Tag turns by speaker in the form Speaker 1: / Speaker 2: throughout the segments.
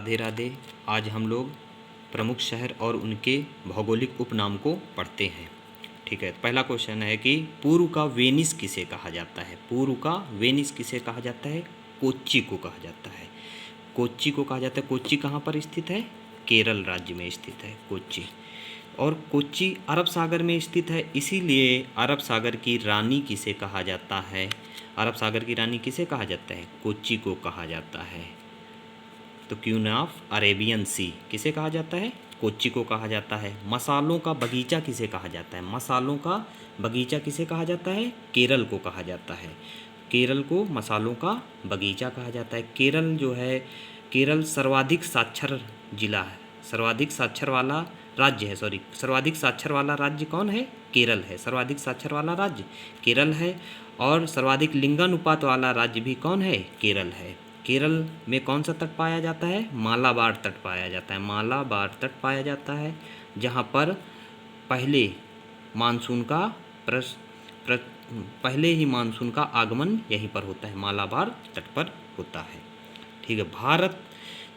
Speaker 1: राधे राधे। आज हम लोग प्रमुख शहर और उनके भौगोलिक उपनाम को पढ़ते हैं। ठीक है, तो पहला क्वेश्चन है कि पूर्व का वेनिस किसे कहा जाता है। पूर्व का वेनिस किसे कहा जाता है। कोच्चि को कहा जाता है। कोच्चि को कहा जाता है। कोच्चि कहाँ पर स्थित है। केरल राज्य में स्थित है कोच्चि। और कोच्चि अरब सागर में स्थित है, इसीलिए अरब सागर की रानी किसे कहा जाता है। अरब सागर की रानी किसे कहा जाता है। कोच्चि को कहा जाता है। तो क्वीन ऑफ अरेबियन सी किसे कहा जाता है। कोच्चि को कहा जाता है। मसालों का बगीचा किसे कहा जाता है। मसालों का बगीचा किसे कहा जाता है। केरल को कहा जाता है। केरल को मसालों का बगीचा कहा जाता है। केरल जो है, केरल सर्वाधिक साक्षर जिला है, सर्वाधिक साक्षर वाला राज्य है। सर्वाधिक साक्षर वाला राज्य कौन है। केरल है। सर्वाधिक साक्षर वाला राज्य केरल है। और सर्वाधिक लिंगानुपात वाला राज्य भी कौन है। केरल है। केरल में कौन सा तट पाया जाता है। मालाबार तट पाया जाता है। मालाबार तट पाया जाता है, जहाँ पर पहले मानसून का पहले ही मानसून का आगमन यहीं पर होता है। मालाबार तट पर होता है। ठीक है।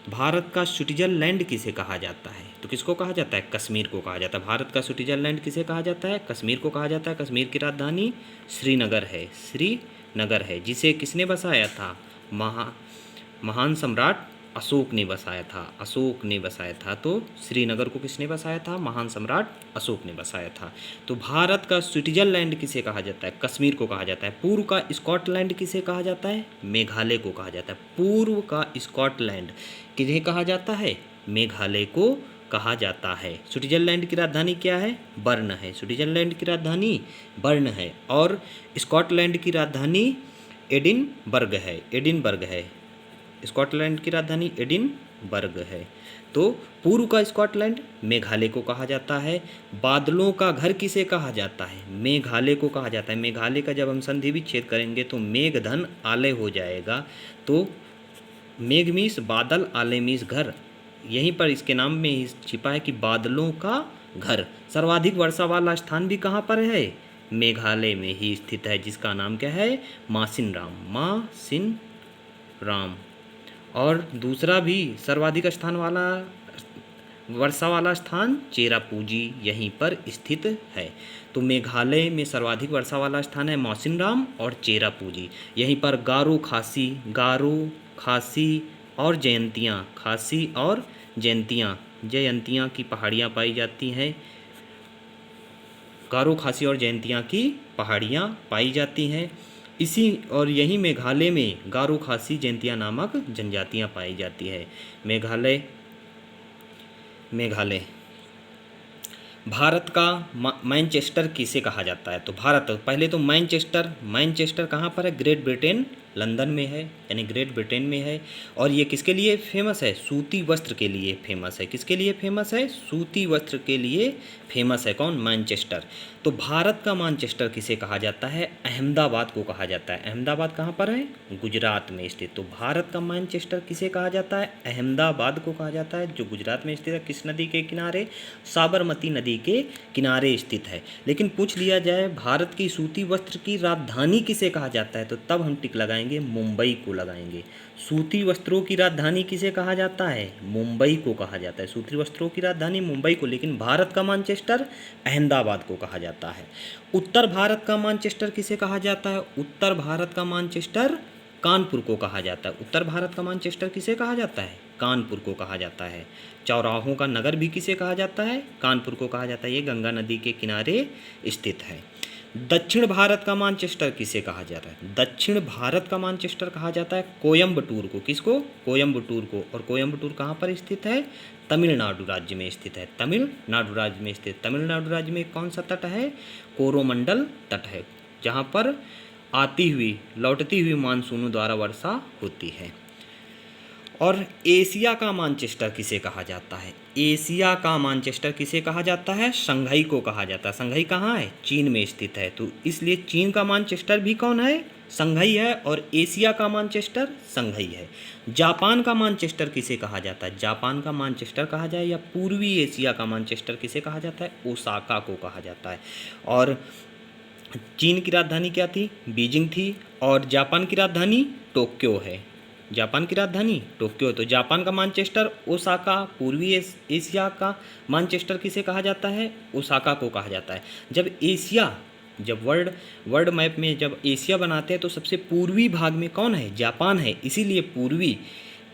Speaker 1: भारत का स्विट्जरलैंड किसे कहा जाता है। तो किसको कहा जाता है। कश्मीर को कहा जाता है। भारत का स्विट्जरलैंड किसे कहा जाता है। कश्मीर को कहा जाता है। कश्मीर की राजधानी श्रीनगर है। श्रीनगर है, जिसे किसने बसाया था। महान सम्राट अशोक ने बसाया था। अशोक ने बसाया था। तो श्रीनगर को किसने बसाया था। महान सम्राट अशोक ने बसाया था। तो भारत का स्विट्जरलैंड किसे कहा जाता है। कश्मीर को कहा जाता है। पूर्व का स्कॉटलैंड किसे कहा जाता है। मेघालय को कहा जाता है। पूर्व का स्कॉटलैंड किसे कहा जाता है। मेघालय को कहा जाता है। स्विट्जरलैंड की राजधानी क्या है। बर्न है। स्विट्जरलैंड की राजधानी बर्न है। और स्कॉटलैंड की राजधानी एडिनबर्ग है। एडिनबर्ग है। स्कॉटलैंड की राजधानी एडिनबर्ग है। तो पूर्व का स्कॉटलैंड मेघालय को कहा जाता है। बादलों का घर किसे कहा जाता है। मेघालय को कहा जाता है। मेघालय का जब हम संधि विच्छेद करेंगे तो मेघधन आलय हो जाएगा। तो मेघ मीस बादल, आलय मीस घर, यहीं पर इसके नाम में ही छिपा है कि बादलों का घर। सर्वाधिक वर्षा वाला स्थान भी कहाँ पर है। मेघालय में ही स्थित है, जिसका नाम क्या है। मासिनराम। मासिनराम। और दूसरा भी सर्वाधिक स्थान वाला वर्षा वाला स्थान चेरापूंजी यहीं पर स्थित है। तो मेघालय में सर्वाधिक वर्षा वाला स्थान है मौसिनराम और चेरापूंजी। यहीं पर गारो खासी और जयंतियाँ की पहाड़ियाँ पाई जाती हैं। गारो खासी और जयंतियाँ की पहाड़ियाँ पाई जाती हैं। और यही मेघालय में गारो खासी जयंतिया नामक जनजातियां पाई जाती है। मेघालय भारत का मैनचेस्टर किसे कहा जाता है। तो भारत पहले तो मैनचेस्टर कहाँ पर है। ग्रेट ब्रिटेन लंदन में है, यानी ग्रेट ब्रिटेन में है। और ये किसके लिए फेमस है। सूती वस्त्र के लिए फेमस है। किसके लिए फेमस है। सूती वस्त्र के लिए फेमस है। कौन। मैनचेस्टर। तो भारत का मैनचेस्टर किसे कहा जाता है। अहमदाबाद को कहा जाता है। अहमदाबाद कहाँ पर है। गुजरात में स्थित। तो भारत का मैनचेस्टर किसे कहा जाता है। अहमदाबाद को कहा जाता है, जो गुजरात में स्थित है। किस नदी के किनारे। साबरमती नदी के किनारे स्थित है। लेकिन पूछ लिया जाए भारत की सूती वस्त्र की राजधानी किसे कहा जाता है, तो तब हम टिक लगाएंगे, मुंबई को लगाएंगे। सूती वस्त्रों की राजधानी किसे कहा जाता है। मुंबई को कहा जाता है। सूती वस्त्रों की राजधानी मुंबई को। लेकिन भारत का मैनचेस्टर अहमदाबाद को कहा जाता है। उत्तर भारत का मैनचेस्टर किसे कहा जाता है। उत्तर भारत का मैनचेस्टर कानपुर को कहा जाता है। उत्तर भारत का मैनचेस्टर किसे कहा जाता है। कानपुर को कहा जाता है। चौराहों का नगर भी किसे कहा जाता है। कानपुर को कहा जाता है। ये गंगा नदी के किनारे स्थित है। दक्षिण भारत का मैनचेस्टर किसे कहा जाता है। दक्षिण भारत का मैनचेस्टर कहा जाता है कोयम्बटूर को। किसको। कोयम्बटूर को। और कोयम्बटूर कहाँ पर स्थित है। तमिलनाडु राज्य में स्थित है। तमिलनाडु राज्य में स्थित। तमिलनाडु राज्य में कौन सा तट है। कोरोमंडल तट है, जहाँ पर लौटती हुई मानसूनों द्वारा वर्षा होती है। और एशिया का मैनचेस्टर किसे कहा जाता है। एशिया का मैनचेस्टर किसे कहा जाता है। शंघाई को कहा जाता है। शंघाई कहाँ है। चीन में स्थित है। तो इसलिए चीन का मैनचेस्टर भी कौन है। शंघाई है। और एशिया का मैनचेस्टर शंघाई है। जापान का मैनचेस्टर किसे कहा जाता है। जापान का मैनचेस्टर कहा जाए या पूर्वी एशिया का मैनचेस्टर किसे कहा जाता है। ओसाका को कहा जाता है। और चीन की राजधानी क्या थी। बीजिंग थी। और जापान की राजधानी टोक्यो है। जापान की राजधानी टोक्यो। तो जापान का मैनचेस्टर ओसाका। पूर्वी एशिया का मैनचेस्टर किसे कहा जाता है? ओसाका को कहा जाता है। जब वर्ल्ड मैप में जब एशिया बनाते हैं तो सबसे पूर्वी भाग में कौन है? जापान है। इसीलिए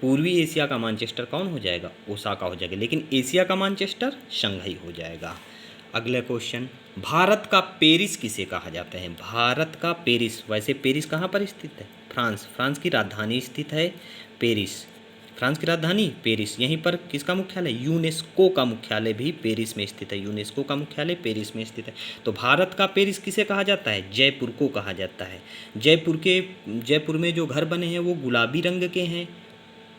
Speaker 1: पूर्वी एशिया का मैनचेस्टर कौन हो जाएगा? ओसाका हो जाएगा। लेकिन एशिया का मैनचेस्टर शंघाई हो जाएगा। अगला क्वेश्चन, भारत का पेरिस किसे कहा जाता है? भारत का पेरिस, वैसे पेरिस कहाँ पर स्थित है? फ्रांस की राजधानी स्थित है पेरिस। फ्रांस की राजधानी पेरिस। यहीं पर किसका मुख्यालय? यूनेस्को का मुख्यालय भी पेरिस में स्थित है। यूनेस्को का मुख्यालय पेरिस में स्थित है। तो भारत का पेरिस किसे कहा जाता है? जयपुर को कहा जाता है। जयपुर में जो घर बने हैं वो गुलाबी रंग के हैं।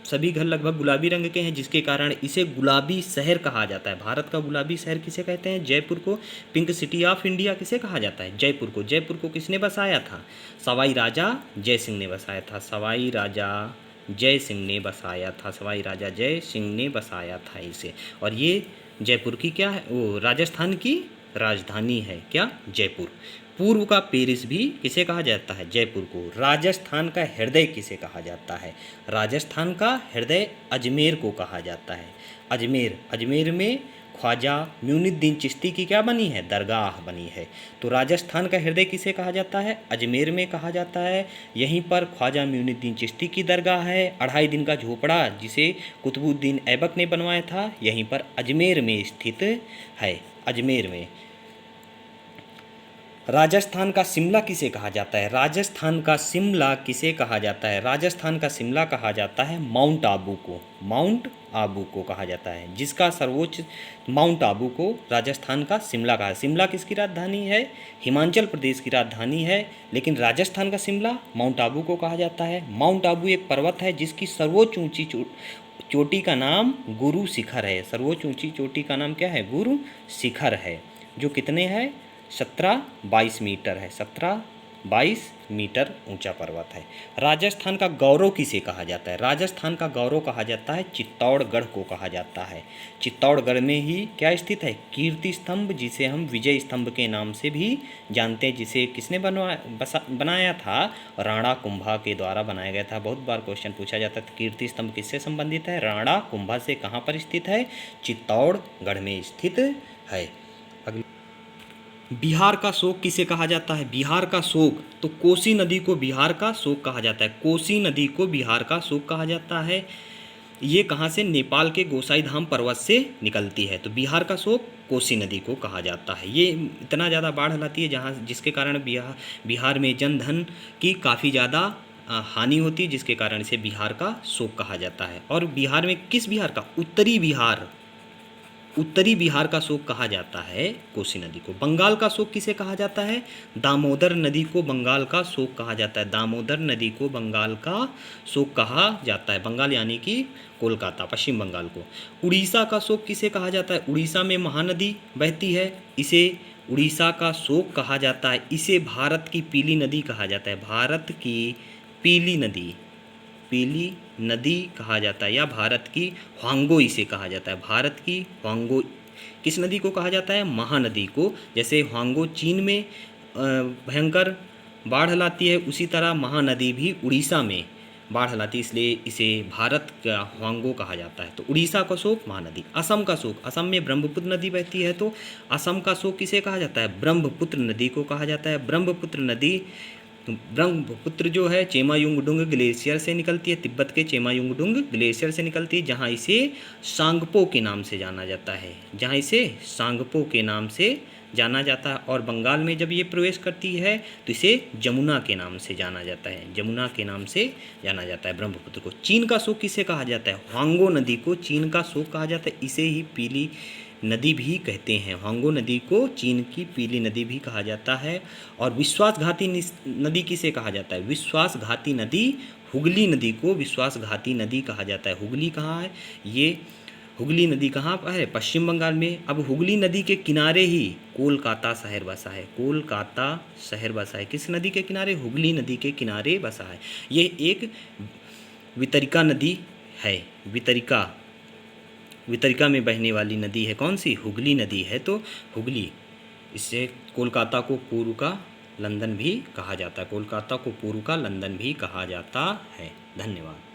Speaker 1: सभी घर लगभग गुलाबी रंग के हैं, जिसके कारण इसे गुलाबी शहर कहा जाता है। भारत का गुलाबी शहर किसे कहते हैं? जयपुर को। पिंक सिटी ऑफ इंडिया किसे कहा जाता है? जयपुर को। जयपुर को किसने बसाया था? सवाई राजा जय सिंह ने बसाया था। सवाई राजा जय सिंह ने बसाया था। सवाई राजा जय सिंह ने बसाया था इसे। और ये जयपुर की क्या है? वो राजस्थान की राजधानी है। क्या? जयपुर। पूर्व का पेरिस भी किसे कहा जाता है? जयपुर को। राजस्थान का हृदय किसे कहा जाता है? राजस्थान का हृदय अजमेर को कहा जाता है। अजमेर में ख्वाजा म्यूनुद्दीन चिश्ती की क्या बनी है? दरगाह बनी है। तो राजस्थान का हृदय किसे कहा जाता है? अजमेर में कहा जाता है। यहीं पर ख्वाजा म्यूनुद्दीन चिश्ती की दरगाह है। 2.5 दिन का झोपड़ा जिसे कुतुबुद्दीन ऐबक ने बनवाया था, यहीं पर अजमेर में स्थित है। अजमेर में। राजस्थान का शिमला किसे कहा जाता है? राजस्थान का शिमला किसे कहा जाता है? राजस्थान का शिमला कहा जाता है माउंट आबू को। माउंट आबू को कहा जाता है, जिसका सर्वोच्च माउंट आबू को राजस्थान का शिमला कहा है। शिमला किसकी राजधानी है? हिमाचल प्रदेश की राजधानी है। लेकिन राजस्थान का शिमला माउंट आबू को कहा जाता है। माउंट आबू एक पर्वत है जिसकी सर्वोच्च ऊंची चोटी का नाम गुरु शिखर है। सर्वोच्च ऊंची चोटी का नाम क्या है? गुरु शिखर है, जो कितने है? 17-22 मीटर है। 17-22 मीटर ऊंचा पर्वत है। राजस्थान का गौरव किसे कहा जाता है? राजस्थान का गौरव कहा जाता है चित्तौड़गढ़ को कहा जाता है। चित्तौड़गढ़ में ही क्या स्थित है? कीर्ति स्तंभ, जिसे हम विजय स्तंभ के नाम से भी जानते हैं, जिसे किसने बनाया था? राणा कुंभा के द्वारा बनाया गया था। बहुत बार क्वेश्चन पूछा जाता है कीर्ति स्तंभ किससे संबंधित है? राणा कुंभा से। कहाँ पर स्थित है? चित्तौड़गढ़ में स्थित है। बिहार का शोक किसे कहा जाता है? बिहार का शोक, तो कोसी नदी को बिहार का शोक कहा जाता है। कोसी नदी को बिहार का शोक कहा जाता है। ये कहाँ से? नेपाल के गोसाईधाम पर्वत से निकलती है। तो बिहार का शोक कोसी नदी को कहा जाता है। ये इतना ज़्यादा बाढ़ लाती है जिसके कारण बिहार में जनधन की काफ़ी ज़्यादा हानि होती है, जिसके कारण इसे बिहार का शोक कहा जाता है। और बिहार में किस बिहार का? उत्तरी बिहार का शोक कहा जाता है कोसी नदी को। बंगाल का शोक किसे कहा जाता है? दामोदर नदी को बंगाल का शोक कहा जाता है। दामोदर नदी को बंगाल का शोक कहा जाता है। बंगाल यानी कि कोलकाता, पश्चिम बंगाल को। उड़ीसा का शोक किसे कहा जाता है? उड़ीसा में महानदी बहती है, इसे उड़ीसा का शोक कहा जाता है। इसे भारत की पीली नदी कहा जाता है। भारत की पीली नदी कहा जाता है, या भारत की ह्वांगो इसे कहा जाता है। भारत की ह्वांगो किस नदी को कहा जाता है? महानदी को। जैसे ह्वांगो चीन में भयंकर बाढ़ लाती है, उसी तरह महानदी भी उड़ीसा में बाढ़ लाती है, इसलिए इसे भारत का ह्वांगो कहा जाता है। तो उड़ीसा का शोक महानदी। असम का शोक, असम में ब्रह्मपुत्र नदी बहती है, तो असम का शोक किसे कहा जाता है? ब्रह्मपुत्र नदी को कहा जाता है। ब्रह्मपुत्र जो है चेमायुंगडुंग ग्लेशियर से निकलती है। तिब्बत के चेमायुंगडुंग ग्लेशियर से निकलती है, जहाँ इसे सांगपो के नाम से जाना जाता है। और बंगाल में जब ये प्रवेश करती है तो इसे जमुना के नाम से जाना जाता है। ब्रह्मपुत्र को। चीन का शोक किसे कहा जाता है? ह्वांगो नदी को चीन का शोक कहा जाता है। इसे ही पीली नदी भी कहते हैं। ह्वांगो नदी को चीन की पीली नदी भी कहा जाता है। और विश्वासघाती नदी किसे कहा जाता है? विश्वासघाती नदी हुगली नदी को विश्वासघाती नदी कहा जाता है। हुगली कहाँ है? ये हुगली नदी कहाँ पर है? पश्चिम बंगाल में। अब हुगली नदी के किनारे ही कोलकाता शहर बसा है। कोलकाता शहर बसा है किस नदी के किनारे? हुगली नदी के किनारे बसा है। ये एक वितरिका नदी है। वितरिका में बहने वाली नदी है। कौन सी? हुगली नदी है। तो हुगली, इससे कोलकाता को पूर्व का लंदन भी कहा जाता है। कोलकाता को पूर्व का लंदन भी कहा जाता है। धन्यवाद।